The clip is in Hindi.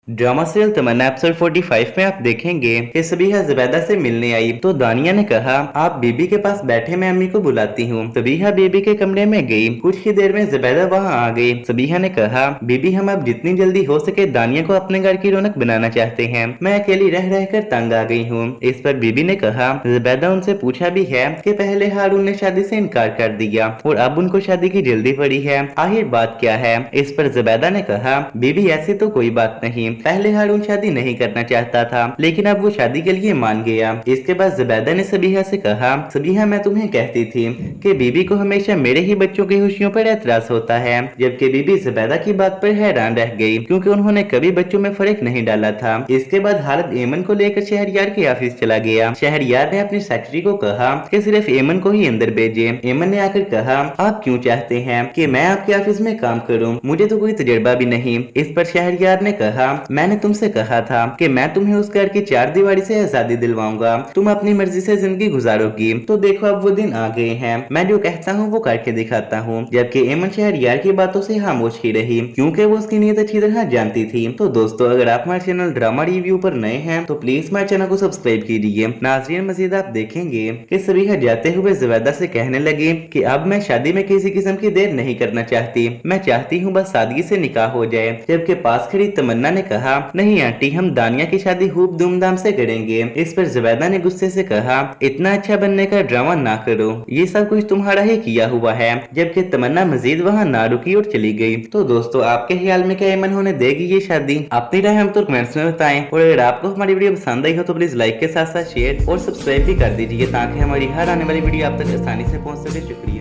ड्रामा सीरियल तमन्ना एपिसोड 45 में आप देखेंगे कि सबीहा ज़ुबैदा से मिलने आई तो दानिया ने कहा, आप बीबी के पास बैठे, मैं अम्मी को बुलाती हूँ। सबीहा बीबी के कमरे में गई। कुछ ही देर में ज़ुबैदा वहाँ आ गई। सबीहा ने कहा, बीबी हम अब जितनी जल्दी हो सके दानिया को अपने घर की रौनक बनाना चाहते हैं। मैं अकेली रह रह कर तंग आ गई हूँ। इस पर बीबी ने कहा, ज़ुबैदा उनसे पूछा भी है कि पहले हारून ने शादी से इनकार कर दिया और अब उनको शादी की जल्दी पड़ी है, आखिर बात क्या है। इस पर ज़ुबैदा ने कहा, बीबी ऐसी तो कोई बात नहीं, पहले हारून शादी नहीं करना चाहता था लेकिन अब वो शादी के लिए मान गया। इसके बाद ज़ुबैदा ने सबीहा से कहा, सबीहा मैं तुम्हें कहती थी कि बीबी को हमेशा मेरे ही बच्चों की खुशियों पर एतराज होता है। जबकि बीबी ज़ुबैदा की बात पर हैरान रह गई क्योंकि उन्होंने कभी बच्चों में फर्क नहीं डाला था। इसके बाद हालत एमन को लेकर शहरयार के ऑफिस चला गया। शहरयार ने अपनी सेक्रेटरी को कहा कि सिर्फ एमन को ही अंदर भेजे। एमन ने आकर कहा, आप क्यों चाहते हैं कि मैं आपके ऑफिस में काम करूं? मुझे तो कोई तजुर्बा भी नहीं। इस पर शहरयार ने कहा, मैंने तुमसे कहा था कि मैं तुम्हें उस घर की चार दीवारी से आजादी दिलवाऊंगा, तुम अपनी मर्जी से जिंदगी गुजारोगी। तो देखो अब वो दिन आ गए हैं, मैं जो कहता हूँ वो करके दिखाता हूँ। जबकि एमन शहरयार की बातों से खामोश ही रही क्योंकि वो उसकी नीयत अच्छी तरह जानती थी। तो दोस्तों अगर आप हमारे चैनल ड्रामा रिव्यू पर नए हैं तो प्लीज हमारे चैनल को सब्सक्राइब कीजिए। नाज़रीन मजीद आप देखेंगे कि सबीहा जाते हुए ज़ुबैदा से कहने लगी कि अब मैं शादी में किसी किस्म की देर नहीं करना चाहती, मैं चाहती हूँ बस सादगी से निकाह हो जाए। जबकि पास खड़ी तमन्ना ने कहा, नहीं आंटी हम दानिया की शादी खूब धूमधाम से करेंगे। इस पर ज़ुबैदा ने गुस्से से कहा, इतना अच्छा बनने का ड्रामा ना करो, ये सब कुछ तुम्हारा ही किया हुआ है। जबकि तमन्ना मजीद वहाँ ना रुकी और चली गई। तो दोस्तों आपके ख्याल में क्या एमन होने देगी ये शादी? अपनी राय हम तो कमेंट्स में बताएं और अगर आपको हमारी वीडियो पसंद आई हो तो प्लीज लाइक के साथ साथ शेयर और सब्सक्राइब भी कर दीजिए ताकि हमारी हर आने वाली वीडियो आप तक आसानी से पहुंच सके। शुक्रिया।